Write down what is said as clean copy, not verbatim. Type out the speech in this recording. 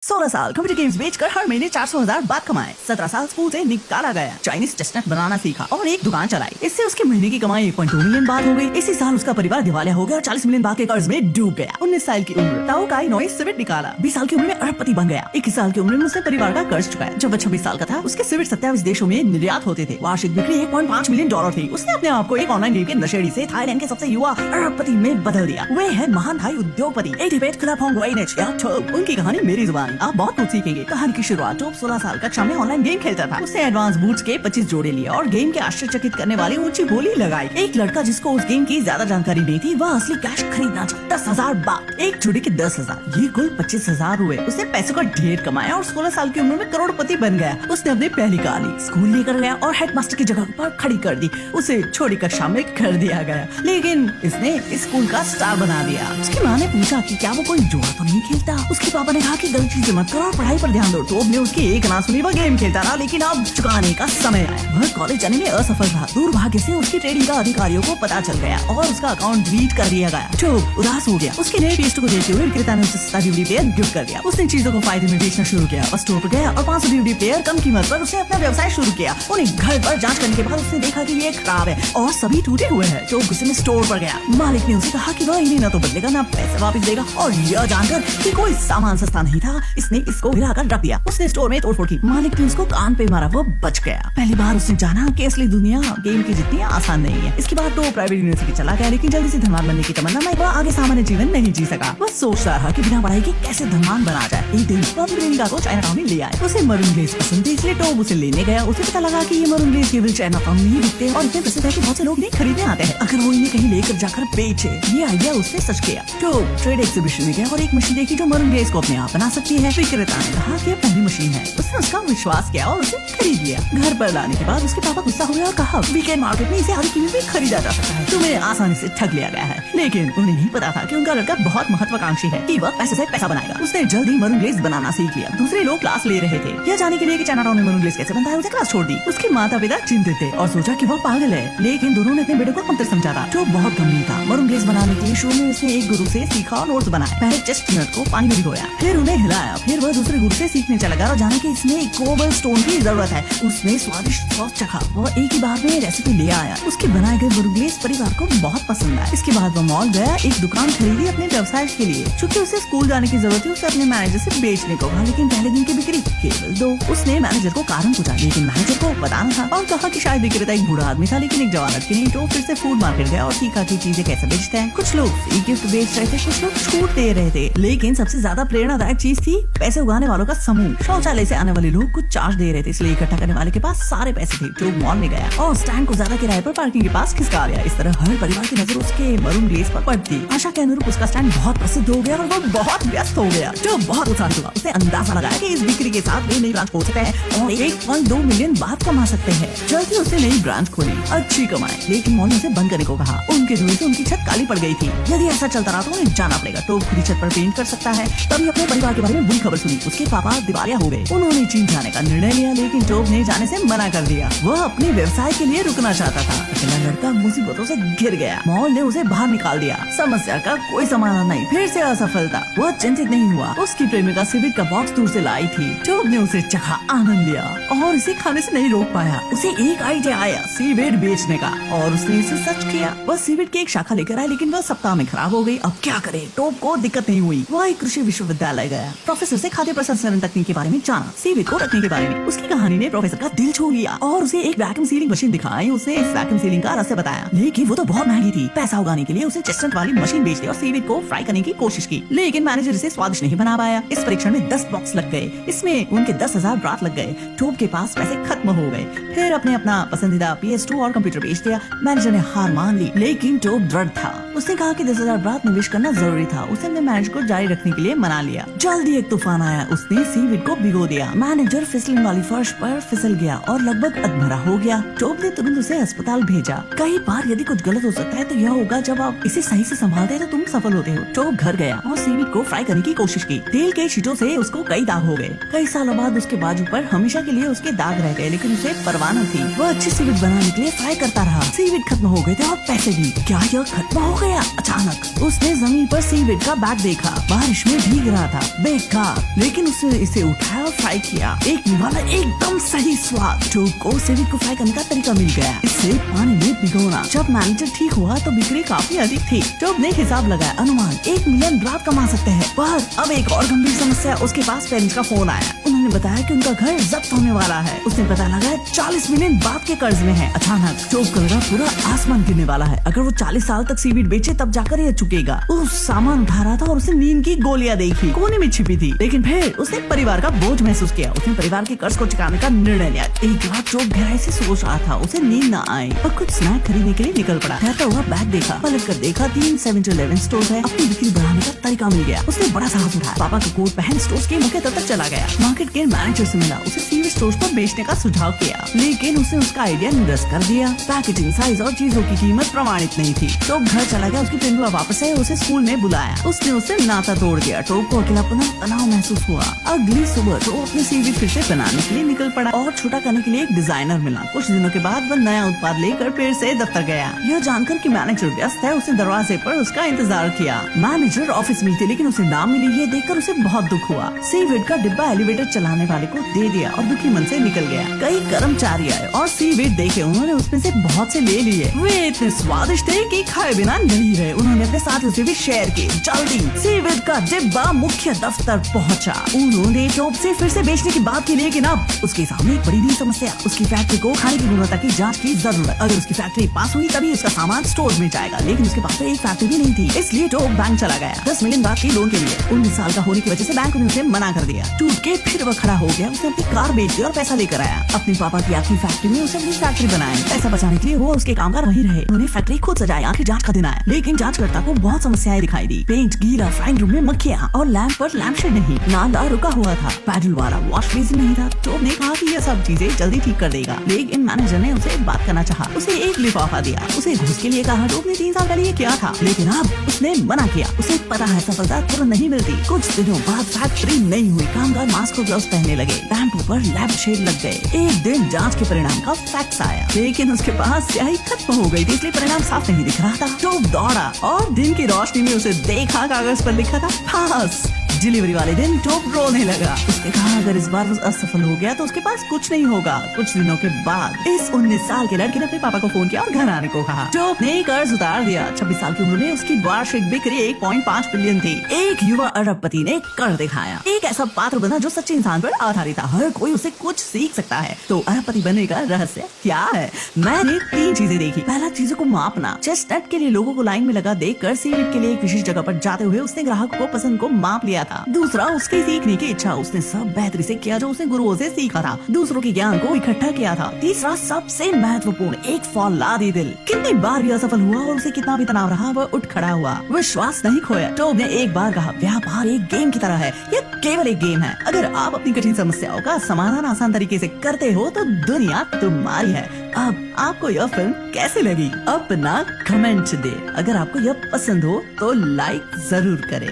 16 साल computer games बेचकर हर महीने 400,000 बात कमाए। 17 साल स्कूल से निकाला गया, चाइनीज चेस्टनट बनाना सीखा और एक दुकान चलाई। इससे उसकी महीने की कमाई 1.2 मिलियन बात हो गई। इसी साल उसका परिवार दिवालिया हो गया और 40 मिलियन बात के कर्ज में डूब गया। 19 साल की उम्र ताओ काई नोई सिविट निकाला। 20 साल की उम्र में अरबपति बन गया। 21 साल की उम्र में उसने परिवार का कर्ज चुकाया। जब वह 26 साल का था उसके सिविट 27 देशों में निर्यात होते थे। वार्षिक बिक्री 1.5 मिलियन डॉलर थी। उसने अपने आप को एक ऑनलाइन गेम के नशेड़ी से थाईलैंड के सबसे युवा अरबपति में बदल दिया। वे है महान थाई उद्योगपति उनकी कहानी मेरी जुबानी। आप बहुत कुछ सीखेंगे। कहानी की शुरुआत टॉप 16 साल कक्षा में ऑनलाइन गेम खेलता था। उसने एडवांस बूट्स के 25 जोड़े लिए और गेम के आश्चर्यचकित करने वाली ऊंची बोली लगाई। एक लड़का जिसको उस गेम की ज्यादा जानकारी नहीं थी, वह असली कैश खरीदना चाहता। 10,000 बात, एक जोड़े के 10,000, ये कुल 25,000 हुए। उसने पैसों का ढेर कमाया और 16 साल की उम्र में करोड़पति बन गया। उसने अपनी पहली कार ली, स्कूल लेकर गया और हेडमास्टर की जगह पर खड़ी कर दी। उसे छोटी कक्षा में कर दिया गया, लेकिन इसने स्कूल का स्टार बना दिया। उसकी माँ ने पूछा कि क्या वो कोई जुआ तो नहीं खेलता। उसके पापा ने कहा कि गलत चीजें मत करो और पढ़ाई पर ध्यान दो। टॉब ने उसकी एक ना सुनी, वह गेम खेलता रहा, लेकिन अब चुकाने का समय आया। वह कॉलेज जाने में असफल रहा। दुर्भाग्य से उसकी ट्रेडिंग का अधिकारियों को पता चल गया और उसका अकाउंट डिलीट कर दिया गया। टॉब उदास हो गया। उसके नए टेस्ट को देखते हुए विक्रेता ने उसे सस्ता DVD प्लेयर गिफ्ट कर दिया। उसने चीजों को फायदे में बेचना शुरू किया और स्टोर पर गया और 500 DVD प्लेयर कम कीमत पर उसने अपना व्यवसाय शुरू किया। उन्हें घर पर जांच करने के बाद उसने देखा कि ये खराब है और सभी टूटे हुए हैं। टॉब गुस्से में स्टोर पर गया। मालिक ने उसे कहा कि वह इन्हें न तो बदलेगा न पैसे वापस देगा, और यह जानकर कि कोई सामान सस्ता नहीं था, इसने इसको गिराकर रख दिया। उसने स्टोर में तोड़फोड़ की। मालिक ने उसको कान पे मारा, वो बच गया। पहली बार उसने जाना कि असली दुनिया गेम की जितनी आसान नहीं है। इसके बाद तो प्राइवेट यूनिवर्सिटी चला गया, लेकिन जल्दी से धनवान बनने की तमन्ना में वह आगे सामान्य जीवन नहीं जी सका। वह सोचता रहा कि बिना पढ़ाई के कैसे धनवान बना जाए। एक दिन वह अपनी प्रेमिका को चाइना टाउन में ले आए। उसे मरून ग्लेज पसंद थी, इसलिए टॉब उसे लेने गया। उसे पता लगा कि ये मरून ग्लेज केवल चाइना टाउन में ही बिकते हैं और इतने प्रसिद्ध है कि बहुत से लोग इन्हें खरीदने आते हैं। अगर वो इन्हें कहीं लेकर जाकर बेचे, ये आइडिया उसने सच किया। टॉब ट्रेड एग्जीबिशन में गया और एक मशीन देखी जो मरून ग्लेज को अपने आप बना सकती है। विक्रेता ने कहा कि पहली मशीन है। उसने उसका विश्वास किया और उसे खरीद लिया। घर पर लाने के बाद उसके पापा गुस्सा हुए और कहा वीकेंड मार्केट में इसे आधी कीमत में खरीदा जा सकता है। तुम्हें आसानी से ठग लिया गया है। लेकिन उन्हें नहीं पता था कि उनका लड़का बहुत महत्वाकांक्षी है, कि वह पैसे से पैसा बनाएगा। उसने जल्द ही मरून ग्लेज बनाना सीख लिया। दूसरे लोग क्लास ले रहे थे। यह जाने के लिए कि चाइना टाउन में मरून ग्लेज कैसे बनता है, उसे क्लास छोड़ दी। उसके माता पिता चिंतित थे और सोचा कि वह पागल है, लेकिन दोनों ने अपने बेटे को अंतर समझा था। जो बहुत गंभीर था। मरून ग्लेज बनाने के लिए शुरू में उसने एक गुरु से सीखा और नोट्स बनाए। पहले चेस्टनट को पानी में भिगोया, फिर उन्हें हिलाया, फिर वह दूसरे गुरु से सीखने चला गया और जाने कि इसमें कोबल स्टोन की जरूरत है। उसने स्वादिष्ट सॉस चखा। वह एक ही बार में रेसिपी ले आया। उसके बनाए गए मरून ग्लेज परिवार को बहुत पसंद आया। इसके बाद वह मॉल गया, एक दुकान खरीदी अपने व्यवसाय के लिए। चूंकि उसे स्कूल जाने की जरूरत थी, उसे अपने मैनेजर से बेचने को कहा, लेकिन पहले दिन की बिक्री केवल 2। उसने मैनेजर को कारण पूछा, लेकिन मैनेजर को पता न था और कहा कि शायद विक्रेता एक बूढ़ा आदमी था, लेकिन एक जवान लड़की नहीं। तो फिर से फूड मार्केट गया और सीखा कि चीजें कैसे बेचते हैं। कुछ लोग फ्री गिफ्ट बेच रहे थे, कुछ लोग छूट दे रहे थे, लेकिन सबसे ज्यादा प्रेरणादायक चीज थी पैसे उगाने वालों का समूह। शौचालय से आने वाले लोग कुछ चार्ज दे रहे थे, इसलिए इकट्ठा करने वाले के पास सारे पैसे थे। जो मॉल में गया और स्टैंड को ज्यादा किराए पर पार्किंग के पास खिसका लिया। इस तरह हर परिवार की नजर उसके मरून ग्लेज पर पड़ती। आशा के अनुरूप उसका स्टैंड बहुत प्रसिद्ध हो गया और वो बहुत व्यस्त हो गया। जो बहुत उत्साहित हुआ। उसने अंदाजा लगाया कि इस बिक्री के साथ वे नई ब्रांच खोल सकते हैं और 1.2 मिलियन बात कमा सकते हैं। जल्दी उसने नई ब्रांच खोली, अच्छी कमाई, लेकिन मॉल ने उसे बंद करने को कहा। उनके धुएं से उनकी छत काली पड़ गई थी। यदि ऐसा चलता रहा तो उन्हें जाना पड़ेगा। टॉब खुद छत पर पेंट कर सकता है। तभी अपने परिवार के बारे में बुरी खबर सुनी। उसके पापा दिवालिया हो गए। उन्होंने चीन जाने का निर्णय लिया, लेकिन टॉब ने जाने से मना कर दिया। वह अपने व्यवसाय के लिए रुकना चाहता था। अकेला लड़का मुसीबतों से घिर गया। मॉल ने उसे बाहर निकाल दिया। समस्या का कोई समाधान नहीं, फिर से असफलता। वह चिंतित नहीं हुआ। उसकी प्रेमिका सिविट का बॉक्स दूर से लाई थी। टॉब ने उसे चखा, आनंद लिया और इसे खाने से नहीं रोक पाया। उसे एक आइडिया आया सीवेट बेचने का और उसने इसे सच किया। वह सीवेट की एक शाखा लेकर आया, लेकिन वह सप्ताह में खराब हो गई। अब क्या करे? टॉब को दिक्कत नहीं हुई। वह एक कृषि विश्वविद्यालय गया। प्रोफेसर से खाद्य प्रसंस्करण तकनीक के बारे में जाना, सीवेट को रखने के बारे में। उसकी कहानी ने प्रोफेसर का दिल छू लिया और उसे एक वैक्यूम सीलिंग मशीन दिखाई। उसने इस वैक्यूम सीलिंग का रहस्य बताया, लेकिन वो तो बहुत महंगी थी। पैसा उगाने के लिए उसे चेस्टनट वाली मशीन बेच दी और सीवेट को फ्राई करने की कोशिश की, लेकिन मैनेजर इसे स्वादिष्ट नहीं बना पाया। इस परीक्षण में 10 बॉक्स लग गए। इसमें उनके 10,000 बात लग गए। टॉब के पास पैसे खत्म हो गए। फिर अपने अपना पसंदीदा PS2 और कंप्यूटर बेच दिया। मैनेजर ने हार मान ली, लेकिन टॉब दृढ़ था। उसने कहा कि 10,000 बात निवेश करना जरूरी था। उसने अपने मैनेजर को जारी रखने के लिए मना लिया। जल्दी एक तूफान आया। उसने सीवेट को भिगो दिया। मैनेजर फिसलन वाली फर्श पर फिसल गया और लगभग अधमरा हो गया। टॉब ने तुरंत उसे अस्पताल भेजा। कई बार यदि कुछ गलत हो सकता है तो यह होगा जब आप इसे सही से संभालते हैं तो तुम सफल होते हो। टॉब घर गया और सीवेट को फ्राई करने की कोशिश की। तेल के छींटों से उसको कई दाग हो गए। कई सालों बाद उसके बाजू पर हमेशा के लिए उसके दाग रह गए, लेकिन उसे परवाह न थी। वह अच्छी सीवेट बनाने के लिए फ्राई करता रहा। सीवेट खत्म हो गए थे और पैसे भी। क्या यह खत्म हो गया? अचानक उसने जमीन पर सीवेट का बैग देखा। बारिश में भीग रहा था। बेकार बेकार, लेकिन उसने इसे उठाया और फ्राई किया। एक निवाला एकदम सही स्वाद। टोब को सेविट को फ्राई करने का तरीका मिल गया। इसे पानी में भिगोना। जब मैनेजर ठीक हुआ तो बिक्री काफी अधिक थी। टोब ने हिसाब लगाया, अनुमान 1 मिलियन रात कमा सकते हैं। पर अब एक और गंभीर समस्या। उसके पास पेरेंट्स का फोन आया। उन्होंने बताया कि उनका घर जब्त होने वाला है। उसने पता लगाया 40 मिलियन बात के कर्ज में है। अचानक टोब को लगा पूरा आसमान गिरने वाला है। अगर वो 40 साल तक सीवीड बेचे तब जाकर ये चुकेगा। वो सामान उठा रहा था और उसने नींद की गोलियां देखी, कोने में छिपी थी। लेकिन फिर उसने परिवार का बोझ महसूस किया। उसने परिवार के कर्ज को चुकाने का निर्णय लिया। एक रात टोब गहराई से सोच रहा था। उसे नींद न आए और कुछ स्नैक खरीदने के लिए निकल पड़ा। कहता हुआ बैग देखा, पलट कर देखा 3 7-Eleven स्टोर है। अपनी बिक्री बढ़ाने का तरीका मिल गया। उसने बड़ा साहस उठाया। पापा का कोट पहन स्टोर के मुख्य तक चला गया। मार्केट के मैनेजर से मिला। उसे सीवी स्टोर पर बेचने का सुझाव किया, लेकिन उसने उसका आइडिया निरस्त कर दिया। पैकेजिंग, साइज और चीजों की कीमत प्रमाणित नहीं थी। टोब घर चला गया। उसकी पिंडुआ वापस आए। उसे स्कूल में बुलाया। उसने उससे नाता तोड़ दिया। टोब को अकेलापन और तनाव महसूस हुआ। अगली सुबह टोब अपनी सीवी फिर से बनाने के लिए निकल पड़ा और छोटा करने के लिए एक डिजाइनर मिला। कुछ दिनों के बाद वह नया उत्पाद लेकर फिर से दफ्तर गया। यह जानकर कि मैनेजर व्यस्त है, उसने दरवाजे पर उसका इंतजार किया। मैनेजर ऑफिस में थे, लेकिन उसे ना मिली। ये देखकर उसे बहुत दुख हुआ। सीवीड का डिब्बा एलिवेटर चलाने वाले को दे दिया और दुखी मन से निकल गया। कई कर्मचारी आए और सीवीड देखे। उन्होंने उसमें से बहुत से ले लिए। वे इतने स्वादिष्ट थे कि खाए बिना नहीं रहे। उन्होंने अपने साथियों से भी शेयर किए। जल्दी सीवीड का डिब्बा मुख्य दफ्तर पहुंचा। उन्होंने टोब से फिर से बेचने की बात की, लेकिन अब उसके सामने एक बड़ी नई समस्या। उसकी फैक्ट्री को खाने की गुणवत्ता की जांच की जरूरत। अगर उसकी फैक्ट्री पास हुई तभी उसका सामान स्टोर में जाएगा, लेकिन उसके पास एक फैक्ट्री भी नहीं थी। इसलिए टोब बैंक चला गया 10 मिलियन बात की लोन के लिए। 19 साल का होने की वजह से बैंक ने उसे मना कर दिया। टूट के फिर वह खड़ा हो गया। उसने अपनी कार बेच दी और पैसा लेकर आया। अपने पापा की आखिरी फैक्ट्री में उसे अपनी फैक्ट्री बनाई। पैसा बचाने के लिए वो उसके कामगार वहीं रहे। उन्होंने फैक्ट्री खुद सजाई। आखिर जांच का दिन आया, लेकिन जांचकर्ता को बहुत समस्याएं दिखाई दी। पेंट गीला, फ्राइंग रूम में मक्खियां और लैंप पर लैंप शेड नहीं। नाला रुका हुआ था। पैडल वाला वॉश बेसिन नहीं था। टोब ने कहा कि यह सब चीजें जल्दी ठीक कर देगा, लेकिन मैनेजर ने उसे बात करना चाहा। उसे एक लिफाफा दिया। उसे घूस के लिए कहा। टोब ने 3 साल पहले ये किया था, लेकिन अब उसने मना किया। उसे पता है सफलता तुरंत नहीं मिलती। कुछ दिनों बाद फैक्ट्री नहीं हुई। कामगार मास्क और ग्लव्स पहनने लगे। लैंप पर लैंप शेड लग गए। एक दिन जांच के परिणाम का फैक्स आया, लेकिन उसके पास स्याही खत्म हो गई थी, इसलिए परिणाम साफ नहीं दिख रहा था। टोब दौड़ा और दिन की रोशनी में उसे देखा। कागज पर लिखा था पास। डिलीवरी वाले दिन टोब रोने लगा। उसने कहा अगर इस बार वो असफल हो गया तो उसके पास कुछ नहीं होगा। कुछ दिनों के बाद इस 19 साल के लड़के ने अपने पापा को फोन किया और घर आने को कहा। टोब ने कर्ज उतार दिया। 26 साल की उम्र में उसकी वार्षिक बिक्री 1.5 बिलियन थी। एक युवा अरबपति ने कर दिखाया। एक ऐसा पात्र बना जो सच्चे इंसान पर आधारित था। हर कोई उसे कुछ सीख सकता है। तो अरबपति बनने का रहस्य क्या है? मैंने 3 चीजें देखी। पहला, चीजों को मापना। चेस्टनट के लिए लोगों को लाइन में लगा देखकर सीवीड के लिए एक विशेष जगह पर जाते हुए उसने ग्राहक को पसंद को माप लिया था। दूसरा, उसकी सीखने की इच्छा। उसने सब बेहतरी से किया जो उसने गुरुओं से सीखा था। दूसरों के ज्ञान को इकट्ठा किया था। तीसरा, सबसे महत्वपूर्ण, एक फौलादी दिल। कितनी बार भी असफल हुआ और उसे कितना भी तनाव रहा, वह उठ खड़ा हुआ। विश्वास नहीं खोया। टोब ने एक बार कहा, व्यापार एक गेम की तरह है। यह केवल एक गेम है। अगर आप अपनी कठिन समस्याओं का समाधान आसान तरीके से करते हो तो दुनिया तुम्हारी है। अब आपको यह फिल्म कैसे लगी? अपना कमेंट दे। अगर आपको यह पसंद हो तो लाइक जरूर करें।